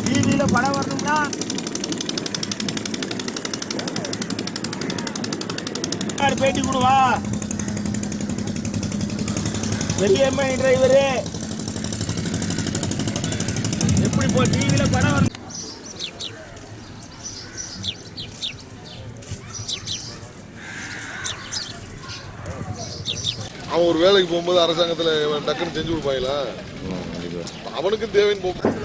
டிவியில படம் வரணும்னா பேட்டி கொடுவா. பெரியம்மா டிரைவரு எப்படி போ டிவியில படம் வரும். அவன் ஒரு வேலைக்கு போகும்போது அரசாங்கத்தில் டக்குன்னு செஞ்சு கொடுப்பாங்களா? அவனுக்கு தேவைன்னு போகும்.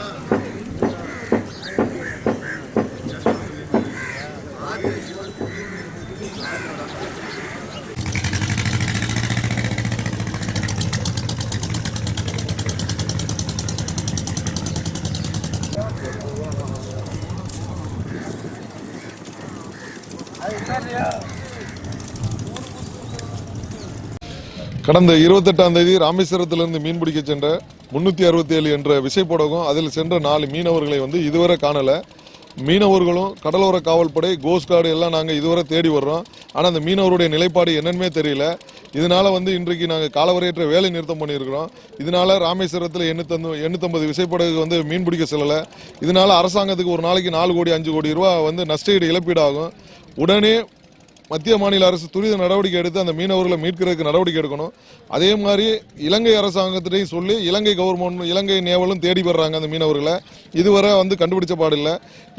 கடந்த 28ஆம் தேதி ராமேஸ்வரத்திலிருந்து மீன்பிடிக்க சென்ற 367 என்ற விசைப்படகும் அதில் சென்ற 4 மீனவர்களை இதுவரை காணல. மீனவர்களும் கடலோர காவல்படை கோஸ்ட் கார்டு எல்லாம் நாங்கள் இதுவரை தேடி வர்றோம். ஆனால் அந்த மீனவருடைய நிலைப்பாடு என்னன்னே தெரியல. இதனால இன்றைக்கு நாங்கள் காலவரையற்ற வேலை நிறுத்தம் பண்ணியிருக்கிறோம். இதனால ராமேஸ்வரத்தில் 850 விசைப்படகு மீன் பிடிக்க செல்லலை. இதனால அரசாங்கத்துக்கு ஒரு நாளைக்கு 4 கோடி 5 கோடி ரூபா நஷ்டஈடு இழப்பீடு ஆகும். உடனே மத்திய மாநில அரசு துரித நடவடிக்கை எடுத்து அந்த மீனவர்களை மீட்கிறதுக்கு நடவடிக்கை எடுக்கணும். அதே மாதிரி இலங்கை அரசாங்கத்திட்டையும் சொல்லி இலங்கை கவர்மெண்ட் இலங்கை நேவலும் தேடி வர்றாங்க அந்த மீனவர்களை. இதுவரை கண்டுபிடிச்ச பாடில்லை.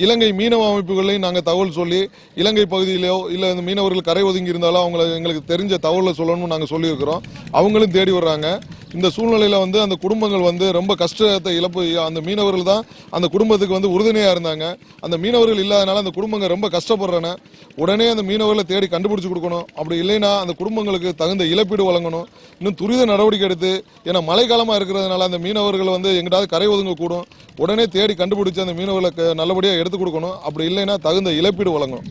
இலங்கை மீனவ அமைப்புகளையும் நாங்கள் தகவல் சொல்லி இலங்கை பகுதியிலோ இல்லை அந்த மீனவர்கள் கரை ஒதுங்கி இருந்தாலும் எங்களுக்கு தெரிஞ்ச தகவலை சொல்லணும்னு நாங்கள் சொல்லியிருக்கிறோம். அவங்களும் தேடி வர்றாங்க. இந்த சூழ்நிலையில் அந்த குடும்பங்கள் ரொம்ப கஷ்டத்தை இழப்பு. அந்த மீனவர்கள் தான் அந்த குடும்பத்துக்கு உறுதுணையாக இருந்தாங்க. அந்த மீனவர்கள் இல்லாதனால அந்த குடும்பங்கள் ரொம்ப கஷ்டப்படுறன. உடனே அந்த மீனவர்களை தேடி கண்டுபிடிச்சு கொடுக்கணும். அப்படி இல்லைன்னா அந்த குடும்பங்களுக்கு தகுந்த இழப்பீடு வழங்கணும். இன்னும் துரித நடவடிக்கை எடுத்து, ஏன்னா மழைக்காலமாக இருக்கிறதுனால அந்த மீனவர்கள் எங்கிட்டாவது கரை ஒதுங்க கூடும். உடனே தேடி கண்டுபிடிச்சு அந்த மீனவர்களுக்கு நல்லபடியாக எடுத்து கொடுக்கணும். அப்படி இல்லைன்னா தகுந்த இழப்பீடு வழங்கணும்.